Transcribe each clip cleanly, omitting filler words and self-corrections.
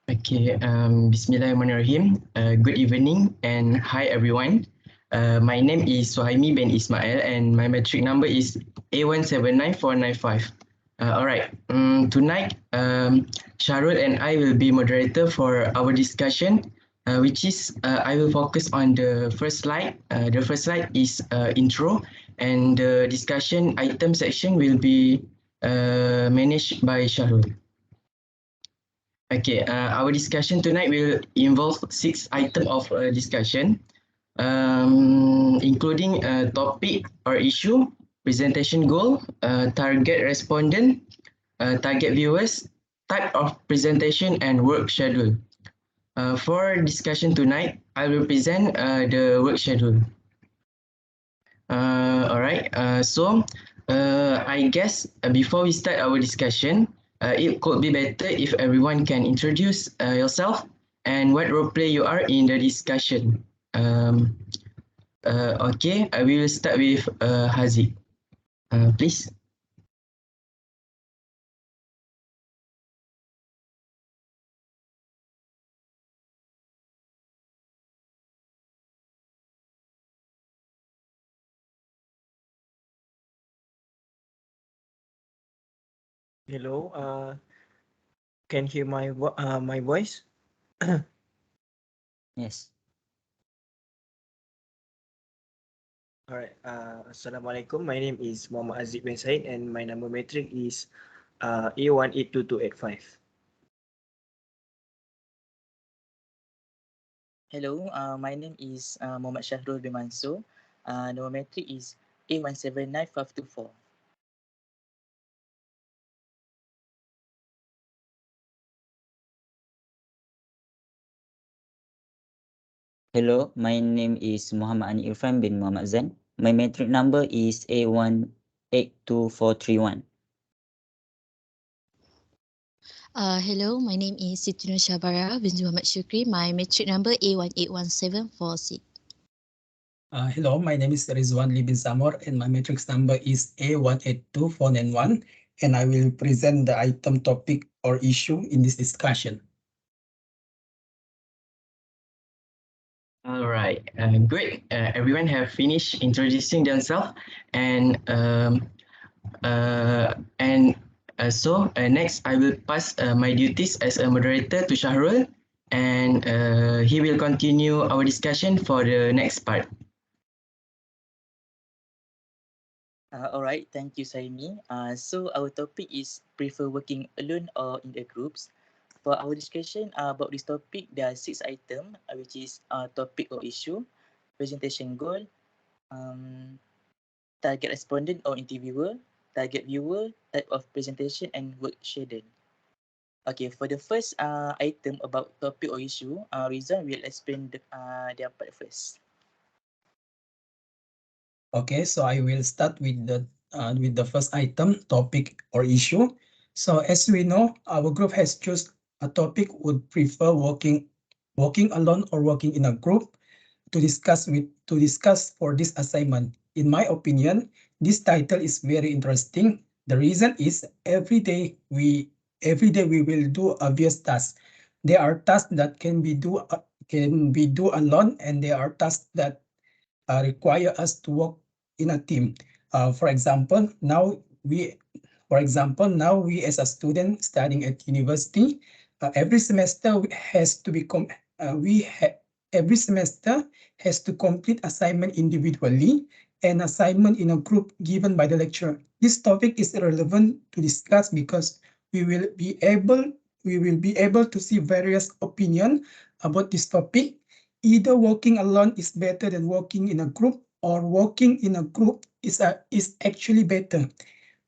Okay, Bismillahirrahmanirrahim. Good evening and hi everyone. My name is Suhaimi bin Ismail and my metric number is A179495. All right, tonight Sharul and I will be moderator for our discussion, which is I will focus on the first slide. The first slide is intro, and the discussion item section will be managed by Sharul. Okay, our discussion tonight will involve 6 items of discussion, including a topic or issue, presentation goal, target respondent, target viewers, type of presentation, and work schedule. For discussion tonight, I will present the work schedule. All right. I guess before we start our discussion, it could be better if everyone can introduce yourself and what role play you are in the discussion. Um, okay, I will start with Haziq. Please. Hello, can hear my voice? Yes. All right. Assalamualaikum. My name is Muhammad Aziz bin Said, and my number metric is A182285. Hello, my name is Muhammad Shahrul bin Mansur. Number metric is A179524. Hello, my name is Muhammad Ani Irfan bin Muhammad Zan. My metric number is A182431. Hello, my name is Siti Nur Syabara binti Muhammad Shukri. My metric number A181746. Hello, my name is Rizwan Lee bin Samor and my matrix number is A182491 and I will present the item topic or issue in this discussion. All right, great. Everyone have finished introducing themselves, and next I will pass my duties as a moderator to Shahrul, and he will continue our discussion for the next part. Alright, thank you, Saimi. So our topic is prefer working alone or in the groups. For our discussion about this topic, there are 6 items, which is topic or issue, presentation goal, um, target respondent or interviewer, target viewer, type of presentation, and work schedule. Okay, for the first item about topic or issue, Rizwan will explain their part first. Okay, so I will start with the first item, topic or issue. So as we know, our group has chosen a topic would prefer working alone or working in a group to discuss for this assignment. In my opinion, this title is very interesting. The reason is every day we will do obvious tasks. There are tasks that can be do alone, and there are tasks that require us to work in a team. For example, now we as a student studying at university, every semester has to become we ha every semester has to complete assignment individually and assignment in a group given by the lecturer. This topic is relevant to discuss because we will be able to see various opinion about this topic. Either working alone is better than working in a group, or working in a group is actually better.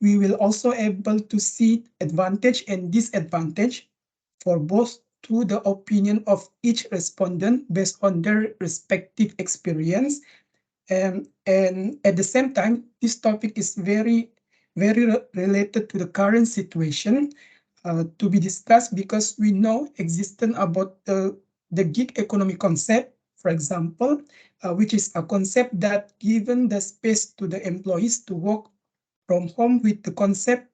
We will also able to see advantage and disadvantage for both through the opinion of each respondent based on their respective experience. And at the same time, this topic is very related to the current situation to be discussed because we know existent about the gig economy concept, for example, which is a concept that given the space to the employees to work from home with the concept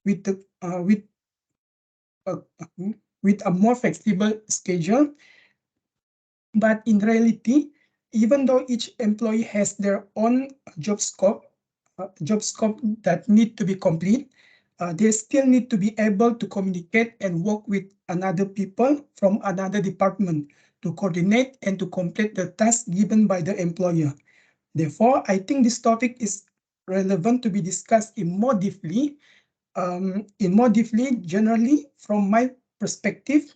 with the with uh, with a more flexible schedule. But in reality, even though each employee has their own job scope that need to be complete, they still need to be able to communicate and work with another people from another department to coordinate and to complete the task given by the employer. Therefore, I think this topic is relevant to be discussed generally from my perspective.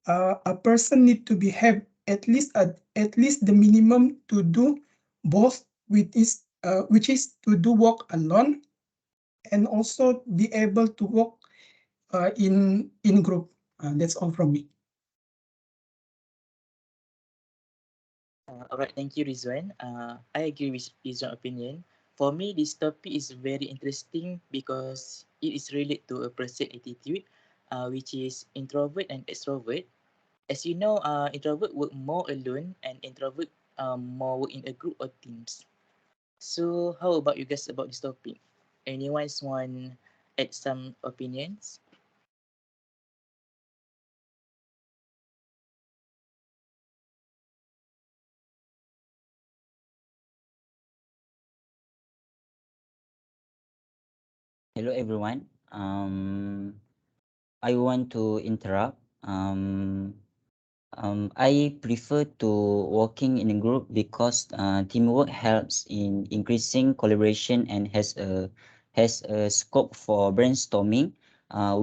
A person need to be have at least the minimum to do both, which is to do work alone and also be able to work in group. That's all from me. Alright, thank you, Rizwan. I agree with Rizwan's opinion. For me, this topic is very interesting because it is related to a person attitude, which is introvert and extrovert. As you know, introvert work more alone and introvert more work in a group or teams. So, how about you guys about this topic? Anyone want add some opinions? Hello everyone. I want to interrupt. I prefer to working in a group because teamwork helps in increasing collaboration and has a scope for brainstorming,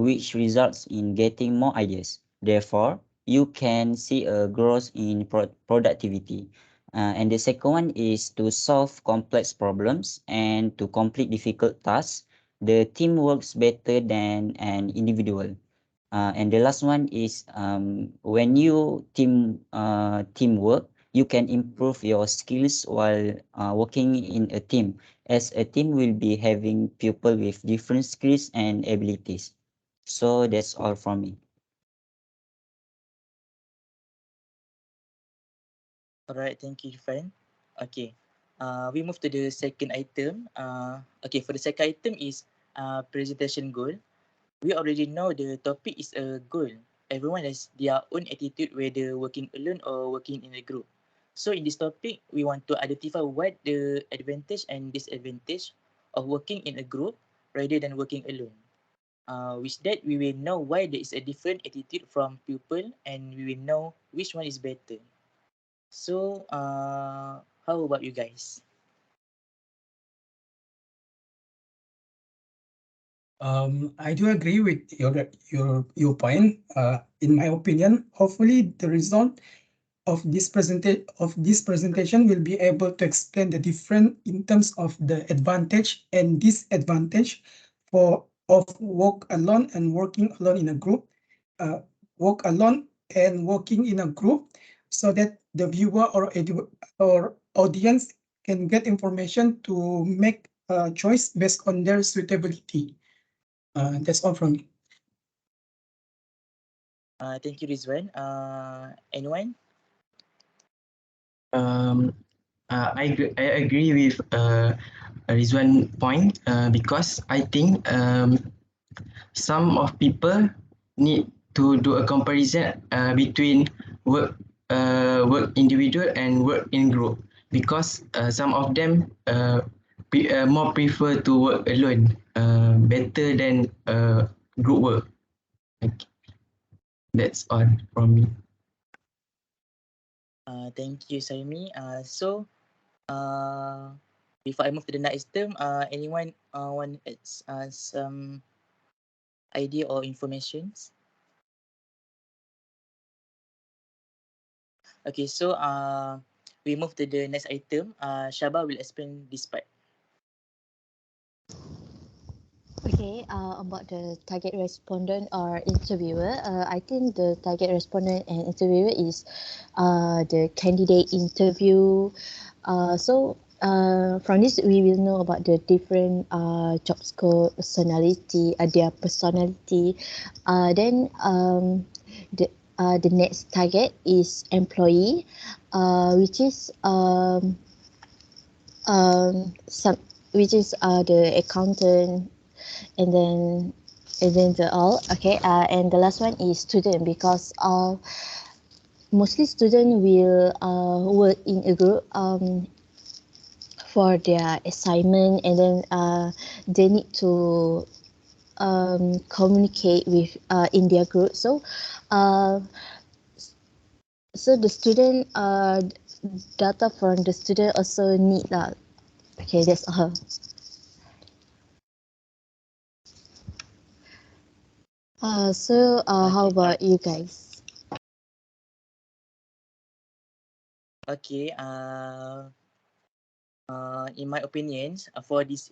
which results in getting more ideas. Therefore, you can see a growth in productivity. And the second one is to solve complex problems and to complete difficult tasks. The team works better than an individual. And the last one is when you teamwork, you can improve your skills while working in a team. As a team will be having people with different skills and abilities. So that's all from me. Alright, thank you, Irfan. Okay, we move to the second item. Okay, for the second item is presentation goal. We already know the topic is a goal. Everyone has their own attitude whether working alone or working in a group. So in this topic, we want to identify what the advantage and disadvantage of working in a group rather than working alone. With that, we will know why there is a different attitude from people and we will know which one is better. So, how about you guys? I do agree with your point. In my opinion, hopefully the result of this presentation will be able to explain the difference in terms of the advantage and disadvantage for of work alone and working alone in a group, work alone and working in a group, so that the viewer or audience can get information to make a choice based on their suitability. That's all from me. Thank you, Rizwan. Anyone? Um, I agree with Rizwan point because I think some of people need to do a comparison between work individual and work in group because some of them more prefer to work alone better than group work. Okay, that's all from me. Thank you, Saimi. Uh, before I move to the next term, anyone want some idea or informations? Okay, so we move to the next item. Shaba will explain this part. Okay, about the target respondent or interviewer, I think the target respondent and interviewer is the candidate interview. From this, we will know about the different job scope, personality, their personality. The next target is employee, which is some which is the accountant, and then and then the all. Okay. And the last one is student, because mostly student will work in a group for their assignment, and then they need to communicate with in their group. Uh, so the student data from the student also need that. Okay, that's all. How Okay. about you guys? Okay. In my opinions, for this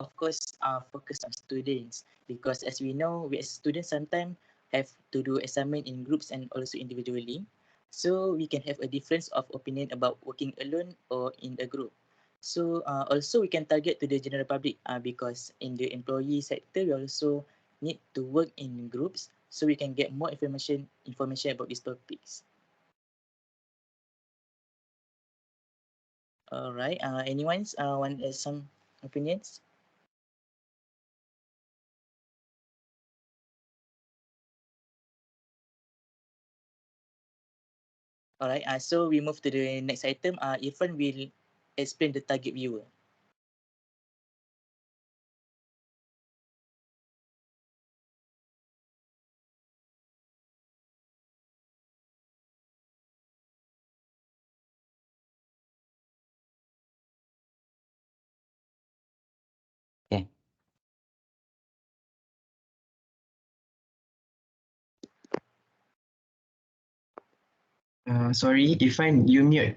of course, focus on students, because as we know, we as students sometimes have to do assignment in groups and also individually. So we can have a difference of opinion about working alone or in a group. So also we can target to the general public, because in the employee sector, we also need to work in groups so we can get more information about these topics. All right. Anyone's want some opinions? All right. So we move to the next item. Irfan will explain the target viewer. Okay. Sorry, Ifan, you mute.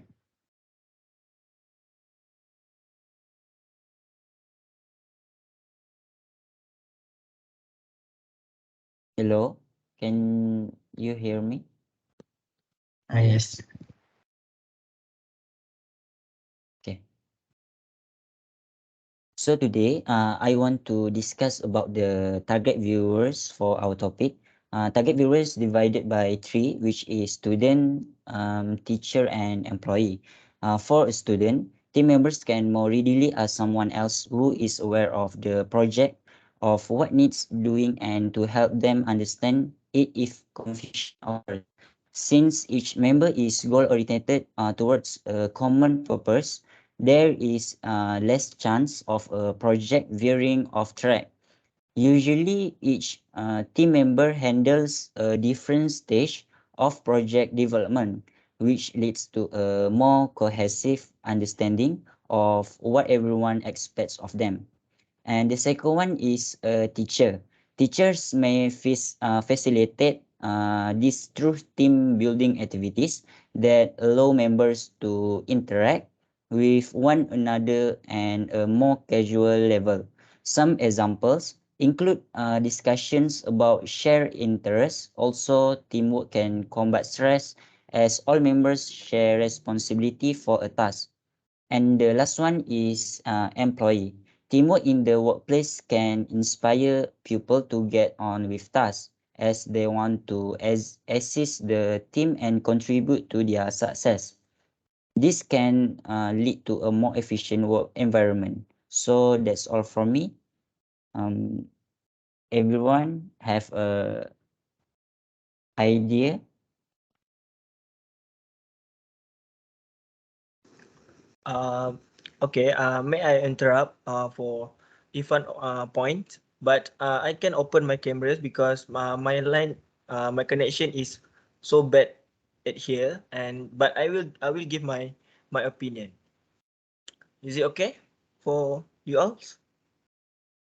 Hello, can you hear me? Yes. Okay. So today, I want to discuss about the target viewers for our topic. Target viewers divided by three, which is student, teacher, and employee. For a student, team members can more readily ask someone else who is aware of the project, of what needs doing, and to help them understand it if confusion occurs. Since each member is goal-oriented towards a common purpose, there is less chance of a project veering off track. Usually, each team member handles a different stage of project development, which leads to a more cohesive understanding of what everyone expects of them. And the second one is a teacher. Teachers may facilitate these through team building activities that allow members to interact with one another and a more casual level. Some examples include discussions about shared interests. Also, teamwork can combat stress as all members share responsibility for a task. And the last one is employee. Teamwork in the workplace can inspire people to get on with tasks as they want to assist the team and contribute to their success. This can lead to a more efficient work environment. So that's all from me. Um, Everyone have a idea? Uh, okay, may I interrupt for Ifan point? But I can open my cameras because my line, my connection is so bad at here. And but I will give my opinion. Is it okay for you all?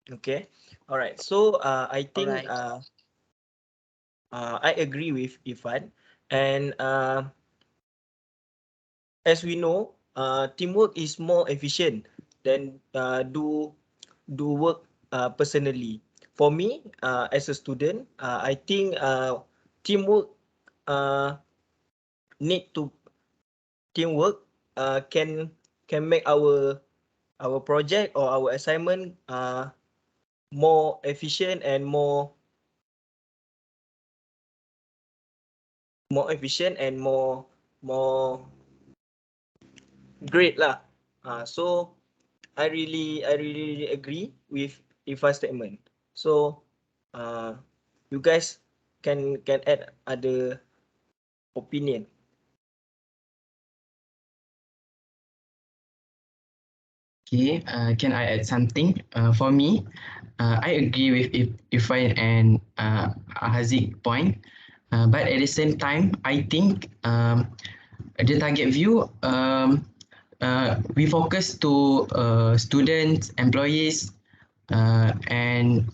Okay. All right. So I All think right. I agree with Ifan, and as we know, teamwork is more efficient than do work personally. For me, as a student, I think teamwork uh, need to teamwork can make our project or our assignment more efficient and more efficient and more great lah. So I really agree with Ifa's statement. So You guys can add other opinion. Okay, can I add something? For me, I agree with Ifan and Haziq point, but at the same time, I think the target view we focus to students, employees, and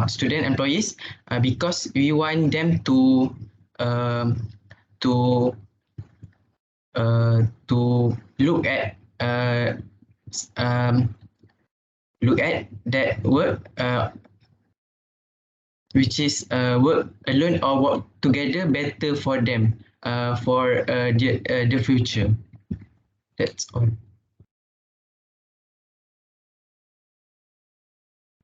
student employees because we want them um, to to um, look at that work which is work alone or work together better for them for the future. That's all.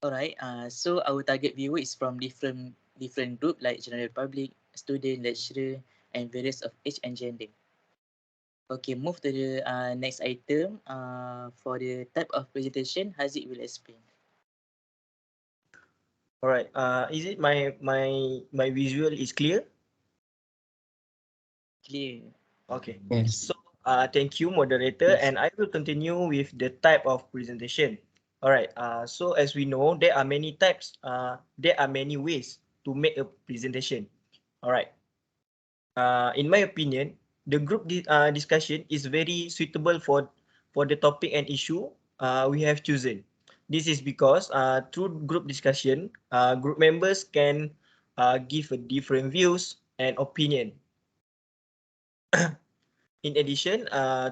Alright, so our target viewer is from different group like general public, student, lecturer, and various of age and gender. Okay, move to the next item. For the type of presentation, Haziq will explain. All right. Is it my visual is clear? Clear. Okay. Yes. So thank you, moderator, Yes. and I will continue with the type of presentation. All right. So as we know, there are many types. There are many ways to make a presentation. All right. In my opinion, the group discussion is very suitable for the topic and issue we have chosen. This is because through group discussion, group members can give a different views and opinion. In addition,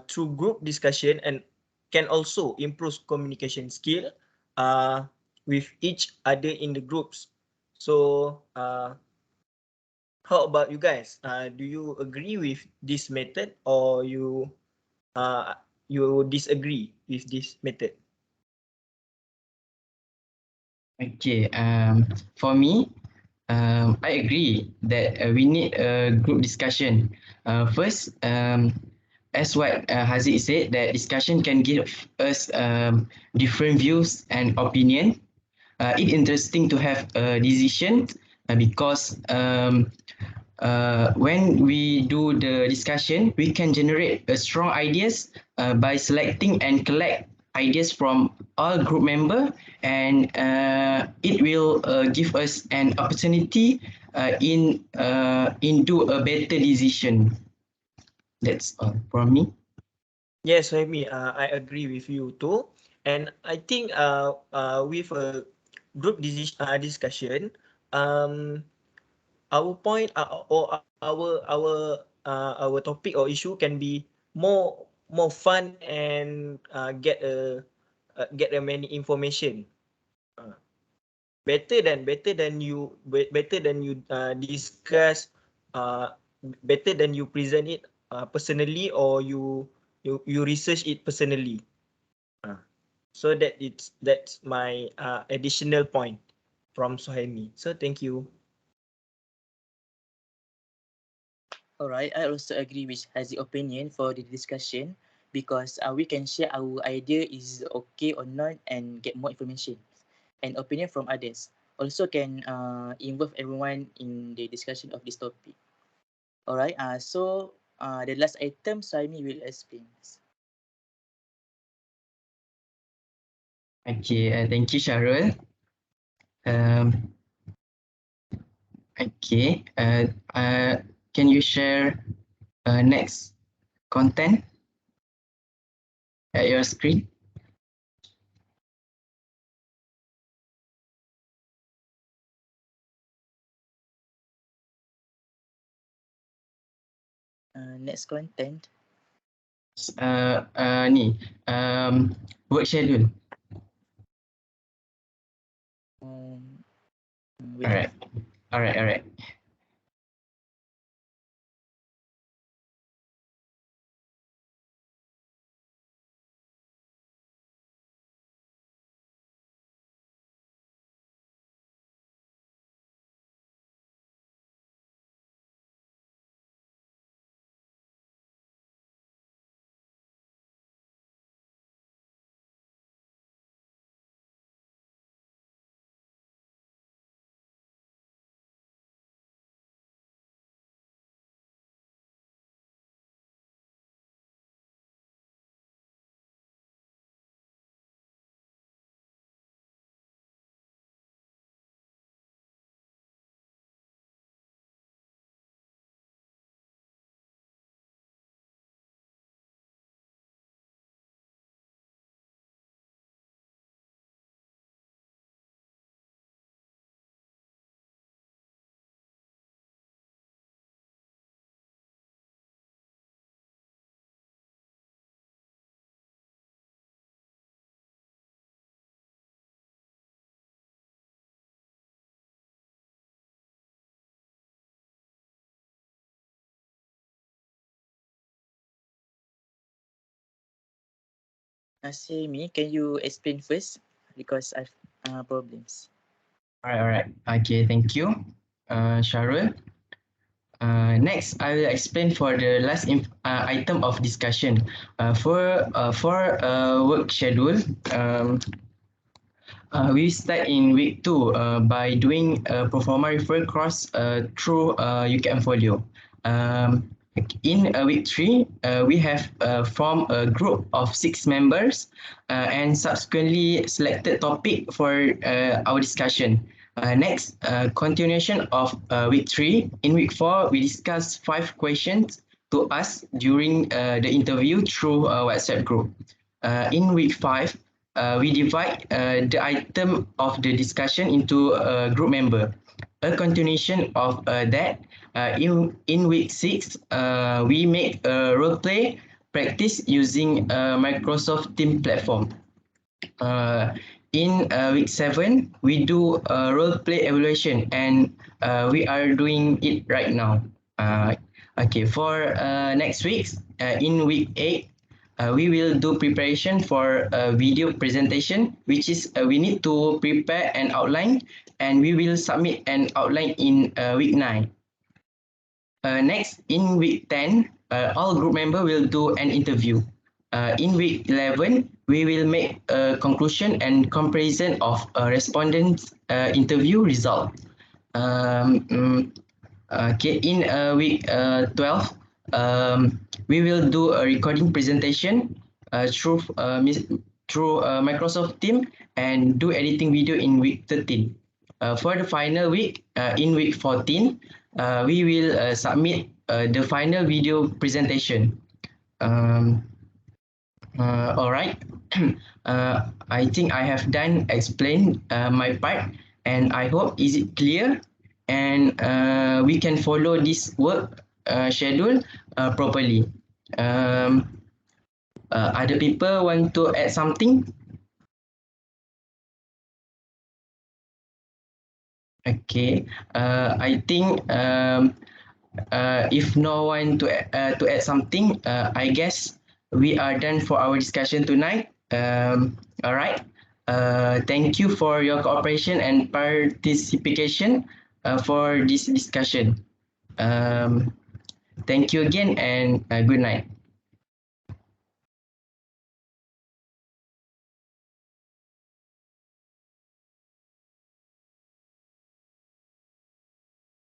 through group discussion and can also improve communication skill uh, with each other in the groups. So how about you guys? Do you agree with this method or uh, you disagree with this method? Okay. For me, I agree that we need a group discussion. First, as what Haziq said, that discussion can give us different views and opinion. It's interesting to have a decision because when we do the discussion, we can generate strong ideas by selecting and collect ideas from all group member, and it will give us an opportunity in do a better decision. That's all from me. Yes, I agree with you too. And I think with a group discussion, um, our point or our topic or issue can be more fun and get a many information. Uh, better than you discuss uh, better than you present it personally or you research it personally. Uh, so that's my additional point from Sohaimi. So thank you. Alright, I also agree with Haziq's opinion for the discussion because we can share our idea is okay or not and get more information and opinion from others. Also can involve everyone in the discussion of this topic. Alright, so the last item, Saimi will explain. Okay, thank you, Sharul. Um, okay, can you share next content at your screen? Next content. Ni work schedule. Um, wait. Alright, alright. Sami, can you explain first? Because I've problems. All right. Okay, thank you, Sharul. Next, I will explain for the last item of discussion. For work schedule, we start in week two by doing a performa refer cross through UKM folio. In week three, we have formed a group of 6 members and subsequently selected topic for our discussion. Next, continuation of week three. In week four, we discuss 5 questions to ask during the interview through a WhatsApp group. In week five, we divide the item of the discussion into a group member. A continuation of that, in week six, we make a role play practice using a Microsoft Team platform. In week seven, we do a role play evaluation, and we are doing it right now. Okay, for next week, in week eight, we will do preparation for a video presentation, which is we need to prepare an outline, and we will submit an outline in week nine. Next, in week 10, all group members will do an interview. In week 11, we will make a conclusion and comparison of respondents' interview result. Okay, in week 12, we will do a recording presentation through Microsoft Team and do editing video in week 13. For the final week, in week 14, we will submit the final video presentation. All right. I think I have done explain my part, and I hope is it clear, and we can follow this work schedule properly. Other people want to add something? Okay. I think if no one to add something, I guess we are done for our discussion tonight. All right. Thank you for your cooperation and participation for this discussion. Um, Thank you again, and good night.